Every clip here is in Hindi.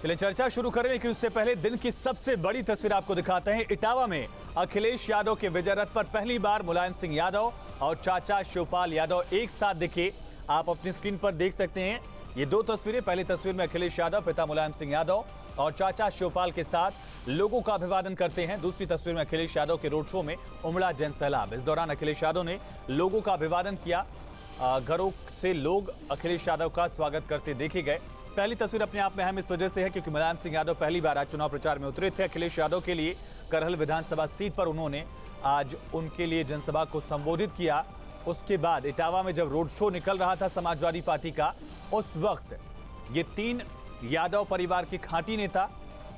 चलिए चर्चा शुरू करें, लेकिन उससे पहले दिन की सबसे बड़ी तस्वीर आपको दिखाते हैं। इटावा में अखिलेश यादव के विजय रथ पर पहली बार मुलायम सिंह यादव और चाचा शिवपाल यादव एक साथ दिखे। आप अपनी स्क्रीन पर देख सकते हैं ये दो तस्वीरें। पहली तस्वीर में अखिलेश यादव पिता मुलायम सिंह यादव और चाचा शिवपाल के साथ लोगों का अभिवादन करते हैं। दूसरी तस्वीर में अखिलेश यादव के रोड शो में उमड़ा जन सैलाब। इस दौरान अखिलेश यादव ने लोगों का अभिवादन किया। घरों से लोग अखिलेश यादव का स्वागत करते देखे गए। पहली तस्वीर अपने आप में अहम इस वजह से है क्योंकि मुलायम सिंह यादव पहली बार आज चुनाव प्रचार में उतरे थे। अखिलेश यादव के लिए करहल विधानसभा सीट पर उन्होंने आज उनके लिए जनसभा को संबोधित किया। उसके बाद इटावा में जब रोड शो निकल रहा था समाजवादी पार्टी का, उस वक्त ये तीन यादव परिवार के खांटी नेता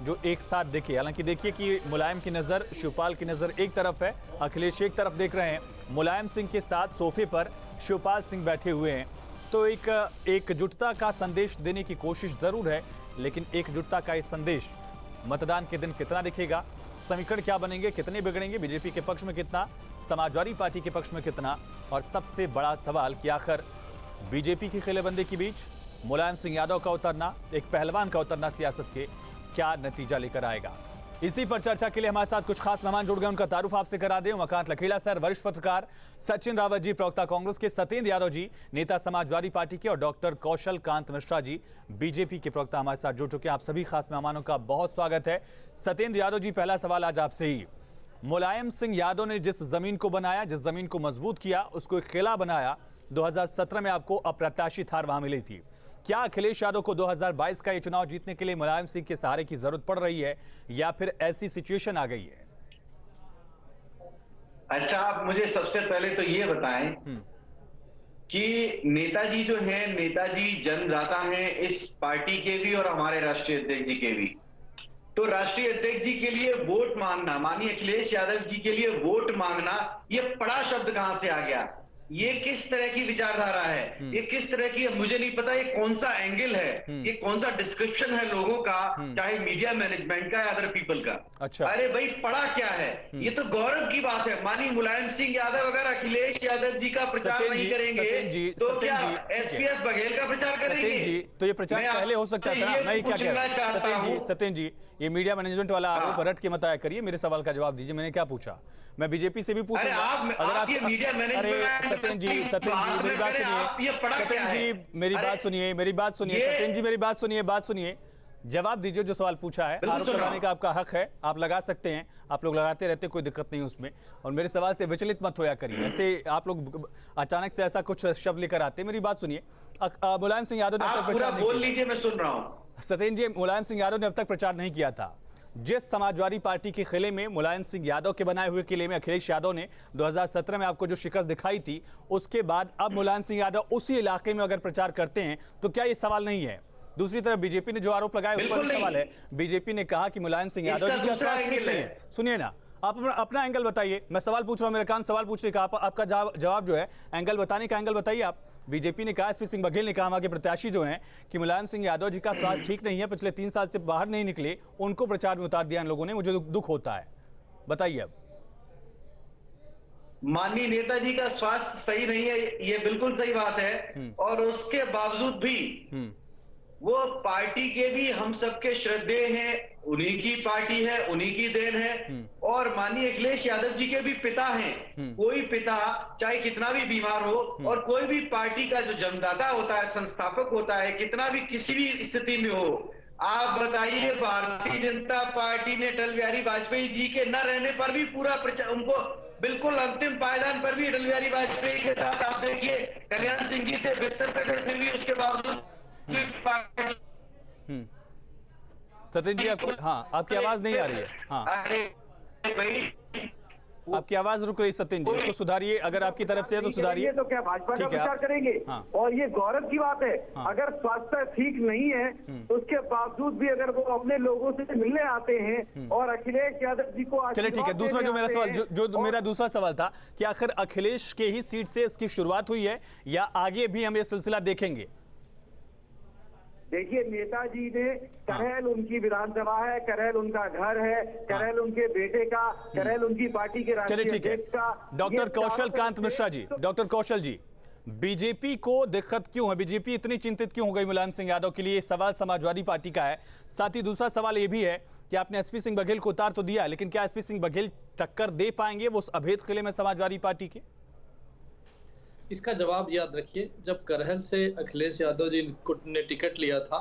जो एक साथ दिखे। हालांकि देखिए कि मुलायम की नजर, शिवपाल की नजर एक तरफ है, अखिलेश एक तरफ देख रहे हैं। मुलायम सिंह के साथ सोफे पर शिवपाल सिंह बैठे हुए हैं। तो एकजुटता का संदेश देने की कोशिश जरूर है, लेकिन एकजुटता का ये संदेश मतदान के दिन कितना दिखेगा, समीकरण क्या बनेंगे, कितने बिगड़ेंगे, बीजेपी के पक्ष में कितना, समाजवादी पार्टी के पक्ष में कितना, और सबसे बड़ा सवाल कि आखिर बीजेपी की किलेबंदी के बीच मुलायम सिंह यादव का उतरना, एक पहलवान का उतरना सियासत के क्या नतीजा लेकर आएगा। इसी पर चर्चा के लिए हमारे साथ कुछ खास मेहमान जुड़ गए। उनका तारुफ आपसे करा दें। उमाकांत लखेड़ा सर, वरिष्ठ पत्रकार, सचिन रावत जी, प्रवक्ता कांग्रेस के, सत्येंद्र यादव जी, नेता समाजवादी पार्टी के, और डॉक्टर कौशल कांत मिश्रा जी, बीजेपी के प्रवक्ता हमारे साथ जुड़ चुके हैं। आप सभी खास मेहमानों का बहुत स्वागत है। सत्येंद्र यादव जी, पहला सवाल आज आपसे ही। मुलायम सिंह यादव ने जिस जमीन को बनाया, जिस जमीन को मजबूत किया, उसको एक किला बनाया। 2017 में आपको अप्रत्याशित हार वहां मिली थी। क्या अखिलेश यादव को 2022 का ये चुनाव जीतने के लिए मुलायम सिंह के सहारे की जरूरत पड़ रही है, या फिर ऐसी सिचुएशन आ गई है? अच्छा, आप मुझे सबसे पहले तो ये बताएं कि नेताजी जो हैं, नेताजी जन्मदाता हैं इस पार्टी के भी और हमारे राष्ट्रीय अध्यक्ष जी के भी। तो राष्ट्रीय अध्यक्ष जी के लिए वोट मांगना, माननीय अखिलेश यादव जी के लिए वोट मांगना, ये बड़ा शब्द कहां से आ गया? ये किस तरह की विचारधारा है? ये किस तरह की, मुझे नहीं पता ये कौन सा एंगल है, ये कौन सा डिस्क्रिप्शन है लोगों का, चाहे मीडिया मैनेजमेंट का या अदर पीपल का। अच्छा। अरे भाई, पढ़ा क्या है? ये तो गौरव की बात है। माननीय मुलायम सिंह यादव अगर अखिलेश यादव जी का प्रचार नहीं करेंगे तो क्या एसपीएस बघेल का प्रचार करेंगे? सत्येंद्र जी, तो ये प्रचार पहले हो सकता था। मैं क्या कह रहा हूं सत्येंद्र जी, ये मीडिया मैनेजमेंट वाला आरोप रट के मत आया करिए। मेरे सवाल का जवाब दीजिए। मैंने क्या पूछा? मैं बीजेपी से भी पूछूंगा। अगर आप मीडिया मैनेजमेंट, सत्येंद्र जी मेरी बात सुनिए। सत्येंद्र जी मेरी बात सुनिए, सत्येंद्र जी मेरी बात सुनिए। जवाब दीजिए जो सवाल पूछा है। आरोप लगाने का आपका हक है, आप लगा सकते हैं, आप लोग लगाते रहते, कोई दिक्कत नहीं उसमें। और मेरे सवाल से विचलित मत होया करिए। ऐसे आप लोग अचानक से ऐसा कुछ शब्द लेकर आते। मेरी बात सुनिए। मुलायम सिंह यादव ने अब तक प्रचार नहीं किया। मैं सुन रहा हूं। सत्येंद्र जी, मुलायम सिंह यादव ने अब तक प्रचार नहीं किया था। जिस समाजवादी पार्टी के किले में, मुलायम सिंह यादव के बनाए हुए किले में अखिलेश यादव ने 2017 में आपको जो शिकस्त दिखाई थी, उसके बाद अब मुलायम सिंह यादव उसी इलाके में अगर प्रचार करते हैं तो क्या ये सवाल नहीं है? दूसरी तरफ बीजेपी ने जो आरोप लगाया उस पर सवाल है। बीजेपी ने कहा कि मुलायम सिंह यादव जी का स्वास्थ्य ठीक नहीं है। सुनिए ना, आप अपना एंगल बताइए। मैं सवाल पूछ रहा हूं, मेरे कान सवाल पूछने का, आपका जवाब जो है एंगल बताने का एंगल बताइए आप। बीजेपी ने कहा, एसपी सिंह बघेल ने कहा, वहां के प्रत्याशी जो हैं, कि मुलायम सिंह यादव जी का स्वास्थ्य ठीक नहीं है, पिछले 3 साल से बाहर नहीं निकले, उनको प्रचार में उतार दिया इन लोगों ने। मुझे दुख होता है। बताइए अब। माननीय नेताजी का स्वास्थ्य सही नहीं है, ये बिल्कुल सही बात है। और उसके बावजूद भी वो पार्टी के भी हम सबके श्रद्धेय हैं, उन्हीं की पार्टी है, उन्हीं की देन है। और माननीय अखिलेश यादव जी के भी पिता हैं। कोई पिता चाहे कितना भी बीमार हो, और कोई भी पार्टी का जो जन्मदाता होता है, संस्थापक होता है, कितना भी किसी भी स्थिति में हो, आप बताइए, भारतीय जनता पार्टी ने अटल बिहारी वाजपेयी जी के न रहने पर भी पूरा उनको बिल्कुल अंतिम पायदान पर भी अटल बिहारी वाजपेयी के साथ, आप देखिए कल्याण सिंह जी से बिस्तर पर गए, फिर भी उसके बावजूद सत्येंद्र जी, आपकी आवाज नहीं आ रही है। हाँ, आपकी आवाज रुक रही। सत्येंद्र जी, इसको सुधारिए। अगर आपकी तरफ से है तो सुधारिए। तो क्या भाजपा का प्रचार करेंगे? हाँ। और ये गौरव की बात है। हाँ। अगर स्वास्थ्य ठीक नहीं है तो उसके बावजूद भी अगर वो अपने लोगों से मिलने आते हैं और अखिलेश यादव जी को, चलिए ठीक है। दूसरा जो मेरा सवाल, जो मेरा दूसरा सवाल था कि आखिर अखिलेश के ही सीट से इसकी शुरुआत हुई है या आगे भी हम ये सिलसिला देखेंगे? देखिए, नेताजी ने करहल उनकी विधानसभा है, करहल उनका घर है, करहल उनके बेटे का, करहल उनकी पार्टी के राष्ट्रीय अध्यक्ष का। डॉक्टर कौशल कांत मिश्रा जी, डॉक्टर कौशल जी, बीजेपी को दिक्कत क्यों है? बीजेपी इतनी चिंतित क्यों हो गई मुलायम सिंह यादव के लिए? ये सवाल समाजवादी पार्टी का है। साथ ही दूसरा सवाल ये भी है कि आपने एसपी सिंह बघेल को उतार तो दिया, लेकिन क्या एसपी सिंह बघेल टक्कर दे पाएंगे वो उस अभेद किले में समाजवादी पार्टी के? इसका जवाब याद रखिए, जब करहल से अखिलेश यादव जी ने टिकट लिया था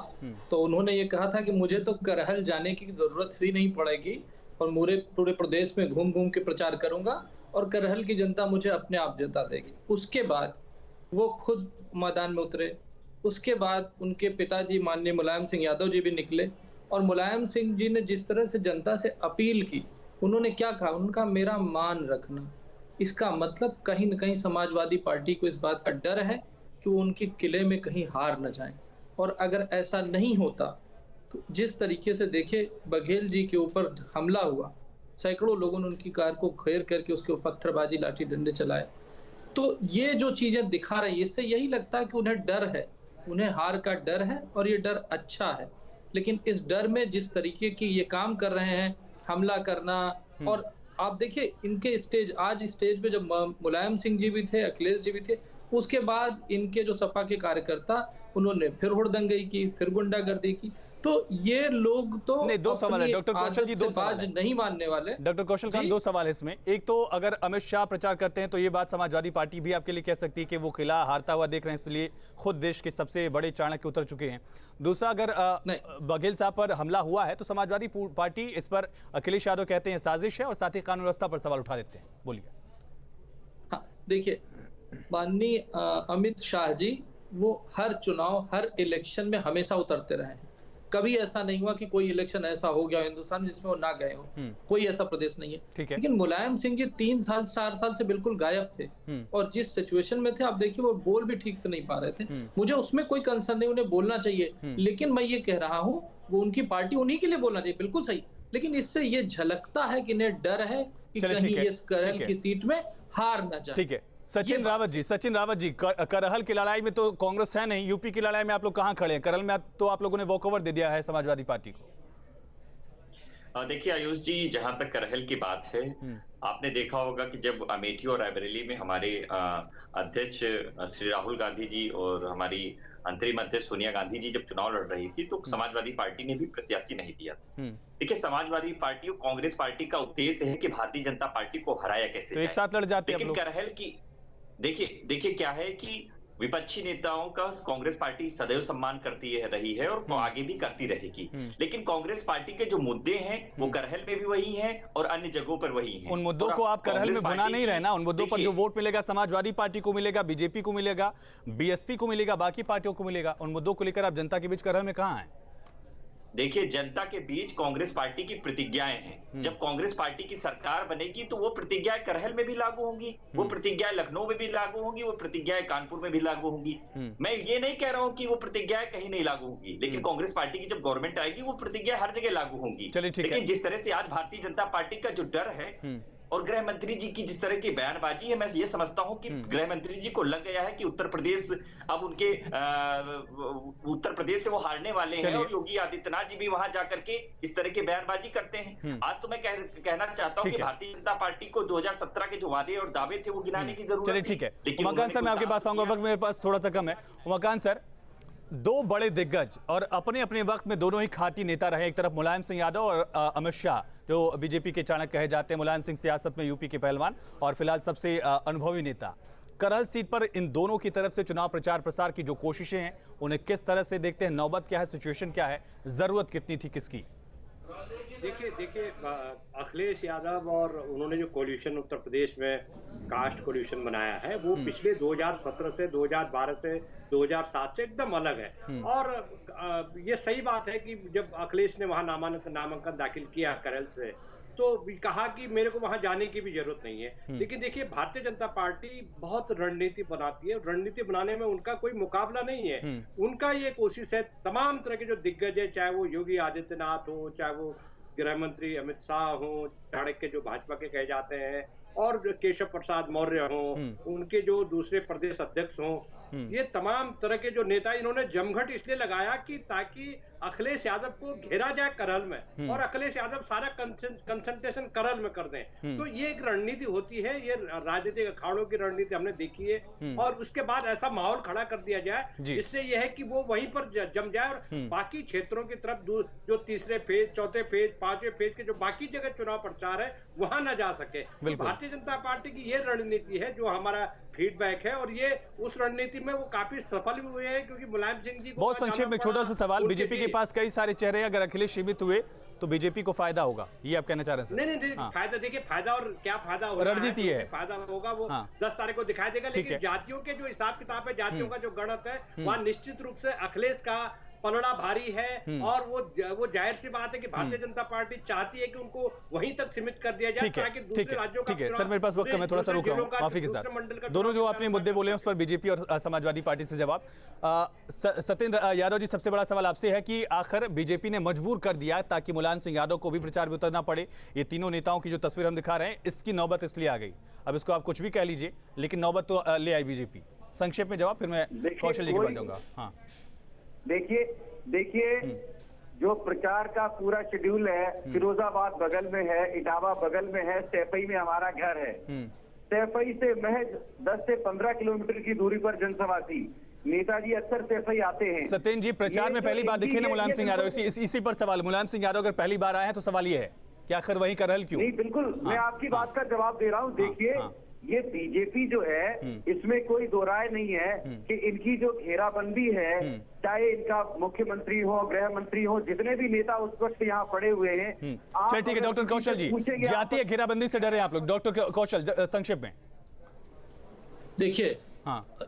तो उन्होंने ये कहा था कि मुझे तो करहल जाने की जरूरत ही नहीं पड़ेगी और पूरे प्रदेश में घूम घूम के प्रचार करूंगा और करहल की जनता मुझे अपने आप जिता देगी। उसके बाद वो खुद मैदान में उतरे। उसके बाद उनके पिताजी माननीय मुलायम सिंह यादव जी भी निकले और मुलायम सिंह जी ने जिस तरह से जनता से अपील की, उन्होंने क्या कहा, उनका मेरा मान रखना। इसका मतलब कहीं न कहीं समाजवादी पार्टी को इस बात का डर है कि वो उनके किले में कहीं हार न जाएं। और अगर ऐसा नहीं होता तो जिस तरीके से देखिए बघेल जी के ऊपर हमला हुआ, सैकड़ों लोगों ने उनकी कार को घेर करके उसके ऊपर पत्थरबाजी लाठी डंडे चलाए, तो ये जो चीजें दिखा रही है इससे यही लगता है कि उन्हें डर है, उन्हें हार का डर है और ये डर अच्छा है। लेकिन इस डर में जिस तरीके की ये काम कर रहे हैं, हमला करना, और आप देखिए इनके आज स्टेज पे जब मुलायम सिंह जी भी थे, अखिलेश जी भी थे, उसके बाद इनके जो सपा के कार्यकर्ता उन्होंने फिर हुड़दंगई की, फिर गुंडागर्दी की। तो ये लोग तो नहीं, दो सवाल है डॉक्टर कौशल जी, दो सवाल नहीं मानने वाले। डॉक्टर कौशल खान, दो सवाल है इसमें। एक तो अगर अमित शाह प्रचार करते हैं तो ये बात समाजवादी पार्टी भी आपके लिए कह सकती है कि वो किला हारता हुआ देख रहे हैं, इसलिए खुद देश के सबसे बड़े चाणक्य उतर चुके हैं। दूसरा, अगर बघेल साहब पर हमला हुआ है तो समाजवादी पार्टी इस पर, अखिलेश यादव कहते हैं साजिश है और साथ ही कानून व्यवस्था पर सवाल उठा देते हैं। बोलिए। हाँ, देखिए माननीय अमित शाह जी वो हर चुनाव, हर इलेक्शन में हमेशा उतरते रहे हैं। कभी ऐसा नहीं हुआ कि कोई इलेक्शन ऐसा हो गया हिंदुस्तान जिसमें वो ना गए हो, कोई ऐसा प्रदेश नहीं है। लेकिन मुलायम सिंह जी 3 साल 4 साल से बिल्कुल गायब थे और जिस सिचुएशन में थे आप देखिए वो बोल भी ठीक से नहीं पा रहे थे। मुझे उसमें कोई कंसर्न नहीं, उन्हें बोलना चाहिए, लेकिन मैं ये कह रहा हूँ वो उनकी पार्टी उन्हीं के लिए बोलना चाहिए, बिल्कुल सही। लेकिन इससे ये झलकता है कि इन्हें डर है कि कहीं ये करहल की सीट में हार ना जाए। ठीक है, सचिन रावत जी, करहल की लड़ाई में तो कांग्रेस है नहीं, यूपी की लड़ाई में आप लोग कहां खड़े हैं? करहल में तो आप लोगों ने वॉकओवर दे दिया है समाजवादी पार्टी को। देखिए आयुष जी, जहां तक करहल की बात है, आपने देखा होगा कि जब अमेठी और रायबरेली में हमारे अध्यक्ष श्री राहुल गांधी जी और हमारी अंतरिम अध्यक्ष सोनिया गांधी जी जब चुनाव लड़ रही थी तो समाजवादी पार्टी ने भी प्रत्याशी नहीं दिया। देखिए समाजवादी पार्टी और कांग्रेस पार्टी का उद्देश्य है कि भारतीय जनता पार्टी को हराया कैसे तो एक साथ लड़ जाते हैं। लेकिन करहल की देखिए क्या है कि विपक्षी नेताओं का कांग्रेस पार्टी सदैव सम्मान करती रही है और आगे भी करती रहेगी। लेकिन कांग्रेस पार्टी के जो मुद्दे हैं वो करहल में भी वही हैं और अन्य जगहों पर वही हैं। उन मुद्दों को आप करहल में भुना नहीं रहे ना। उन मुद्दों पर जो वोट मिलेगा समाजवादी पार्टी को मिलेगा, बीजेपी को मिलेगा, बीएसपी को मिलेगा, बाकी पार्टियों को मिलेगा। उन मुद्दों को लेकर आप जनता के बीच करहल में कहां हैं? देखिए जनता के बीच कांग्रेस पार्टी की प्रतिज्ञाएं हैं। जब कांग्रेस पार्टी की सरकार बनेगी तो वो प्रतिज्ञाएं करहल में भी लागू होंगी, वो प्रतिज्ञाएं लखनऊ में भी लागू होंगी, वो प्रतिज्ञाएं कानपुर में भी लागू होंगी। मैं ये नहीं कह रहा हूं कि वो प्रतिज्ञाएं कहीं नहीं लागू होंगी, लेकिन कांग्रेस पार्टी की जब गवर्नमेंट आएगी वो प्रतिज्ञाएं हर जगह लागू होंगी। लेकिन जिस तरह से आज भारतीय जनता पार्टी का जो डर है और गृह मंत्री जी की जिस तरह की बयानबाजी है, मैं ये समझता हूं कि गृह मंत्री जी को लग गया है कि उत्तर प्रदेश अब उनके उत्तर प्रदेश से वो हारने वाले हैं और योगी आदित्यनाथ जी भी वहां जाकर के इस तरह की बयानबाजी करते हैं। आज तो मैं कहना चाहता हूं कि भारतीय जनता पार्टी को 2017 के जो वादे और दावे थे वो गिनाने की जरूरत है। ठीक है, उमाकांत सर मैं आपके पास आऊंगा, वक्त मेरे पास थोड़ा सा कम है। उमाकांत सर, दो बड़े दिग्गज और अपने अपने वक्त में दोनों ही खाटी नेता रहे, एक तरफ मुलायम सिंह यादव और अमित शाह जो बीजेपी के चाणक्य कहे जाते हैं। मुलायम सिंह सियासत में यूपी के पहलवान और फिलहाल सबसे अनुभवी नेता। करहल सीट पर इन दोनों की तरफ से चुनाव प्रचार प्रसार की जो कोशिशें हैं उन्हें किस तरह से देखते हैं? नौबत क्या है, सिचुएशन क्या है, जरूरत कितनी थी किसकी? देखिए अखिलेश यादव और उन्होंने जो कोलिशन उत्तर प्रदेश में कास्ट कोलिशन बनाया है वो पिछले 2017 से 2012 से 2007 से एकदम अलग है। और ये सही बात है कि जब अखिलेश ने वहां नामांकन दाखिल किया करहल से तो कहा कि मेरे को वहां जाने की भी जरूरत नहीं है। लेकिन देखिए भारतीय जनता पार्टी बहुत रणनीति बनाती है, रणनीति बनाने में उनका कोई मुकाबला नहीं है। उनका ये कोशिश है, तमाम तरह के जो दिग्गज है, चाहे वो योगी आदित्यनाथ हो, चाहे वो गृह मंत्री अमित शाह हो, चाणक्य जो भाजपा के कहे जाते हैं, और केशव प्रसाद मौर्य हो, उनके जो दूसरे प्रदेश अध्यक्ष हो, ये तमाम तरह के जो नेता इन्होंने जमघट इसलिए लगाया कि ताकि अखिलेश यादव को घेरा जाए करहल में और अखिलेश यादव सारा कंसंट्रेशन करहल में कर दें। तो ये एक रणनीति होती है, ये राजनीतिक अखाड़ों की रणनीति हमने देखी है। और उसके बाद ऐसा माहौल खड़ा कर दिया जाए जिससे यह है कि वो वहीं पर जम जाए और बाकी क्षेत्रों की तरफ जो तीसरे फेज, चौथे फेज, पांचवें फेज के जो बाकी जगह चुनाव प्रचार है वहां न जा सके। भारतीय जनता पार्टी की ये रणनीति है जो हमारा फीडबैक है, और ये उस रणनीति में वो काफी सफल भी हुए हैं, क्योंकि मुलायम सिंह जी को बहुत संक्षेप में छोटा सा सवाल, बीजेपी के पास कई सारे चेहरे, अगर अखिलेश सीमित हुए तो बीजेपी को फायदा होगा, ये आप कहना चाह रहे हैं? नहीं, फायदा देखिए, फायदा और क्या फायदा होगा, रणनीति है, फायदा होगा वो 10 तारीख को दिखाई देगा। लेकिन जातियों के जो हिसाब किताब है, जातियों का जो गणित है, वहाँ निश्चित रूप से अखिलेश का पलड़ा भारी है। और वो जाहिर सी बात है कि भारतीय जनता पार्टी चाहती है कि उनको वहीं तक सीमित कर दिया जाए ताकि दूसरे राज्यों का। ठीक है सर, मेरे पास वक्त कम है, थोड़ा सा रुक रहा हूं, माफी के साथ। दोनों जो आपने मुद्दे बोले उस पर बीजेपी और समाजवादी पार्टी से जवाब। सत्येंद्र यादव जी, सबसे बड़ा सवाल आपसे है कि आखिर बीजेपी ने मजबूर कर दिया ताकि मुलायम सिंह यादव को भी प्रचार में उतरना पड़े। ये तीनों नेताओं की जो तस्वीर हम दिखा रहे हैं, इसकी नौबत इसलिए आ गई। अब इसको आप कुछ भी कह लीजिए, लेकिन नौबत तो ले आई बीजेपी। संक्षेप में जवाब, फिर मैं कौशल जी के पास जाऊंगा। हाँ, देखिए जो प्रचार का पूरा शेड्यूल है, फिरोजाबाद बगल में है, इटावा बगल में है, सैफई में हमारा घर है। सैफई से महज 10 से 15 किलोमीटर की दूरी पर जनसभा थी। नेताजी अक्सर सैफई आते हैं। सत्येंद्र जी, प्रचार में पहली बार दिखे ना मुलायम सिंह यादव, इसी पर सवाल। मुलायम सिंह यादव अगर पहली बार आए हैं तो सवाल ये है कि आखिर वहीं करहल क्यों? नहीं, बिल्कुल मैं आपकी बात का जवाब दे रहा हूँ। देखिए, ये बीजेपी जो है, इसमें कोई दो राय नहीं है कि इनकी जो घेराबंदी है, चाहे इनका मुख्यमंत्री हो, गृह मंत्री हो, जितने भी नेता उस वक्त यहाँ पड़े हुए हैं। चलिए ठीक है डॉक्टर कौशल जी, जातीय घेराबंदी से डरे आप लोग। डॉक्टर कौशल, संक्षेप में। देखिए,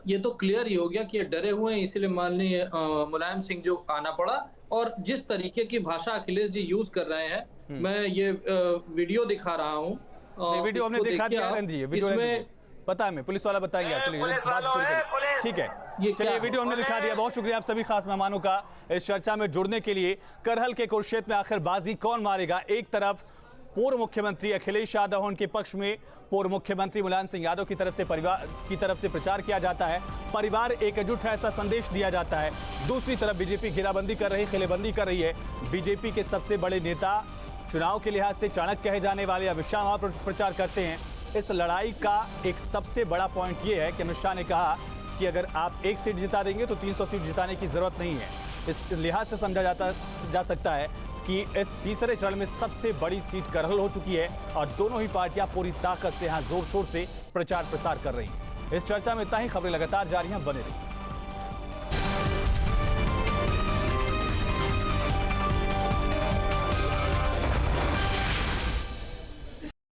ये तो क्लियर ही हो गया कि ये डरे हुए हैं, इसीलिए माननीय मुलायम सिंह जो आना पड़ा। और जिस तरीके की भाषा अखिलेश जी यूज कर रहे हैं, मैं ये वीडियो दिखा रहा हूँ। वीडियो हमने दिखा दिया, इसमें पता है, मैं पुलिस वाला बताएंगे एक्चुअली बात। ठीक है, चलिए वीडियो हमने दिखा दिया। बहुत शुक्रिया आप सभी खास मेहमानों का इस चर्चा में जुड़ने के लिए। करहल के कुरुक्षेत्र में आखिर बाजी कौन मारेगा? एक तरफ पूर्व मुख्यमंत्री अखिलेश यादव, उनके पक्ष में पूर्व मुख्यमंत्री मुलायम सिंह यादव की तरफ से परिवार की तरफ से प्रचार किया जाता है, परिवार एकजुट है ऐसा संदेश दिया जाता है। दूसरी तरफ बीजेपी घेराबंदी कर रही, किलेबंदी कर रही है। बीजेपी के सबसे बड़े नेता, चुनाव के लिहाज से चाणक्य कहे जाने वाले अमित शाह वहां पर प्रचार करते हैं। इस लड़ाई का एक सबसे बड़ा पॉइंट ये है कि अमित शाह ने कहा कि अगर आप 1 सीट जिता देंगे तो 300 सीट जिताने की जरूरत नहीं है। इस लिहाज से समझा जा सकता है कि इस तीसरे चरण में सबसे बड़ी सीट करहल हो चुकी है और दोनों ही पार्टियां पूरी ताकत से यहां जोर शोर से प्रचार प्रसार कर रही हैं। इस चर्चा में इतना ही। खबरें लगातार जारी हैं, बने रहिए।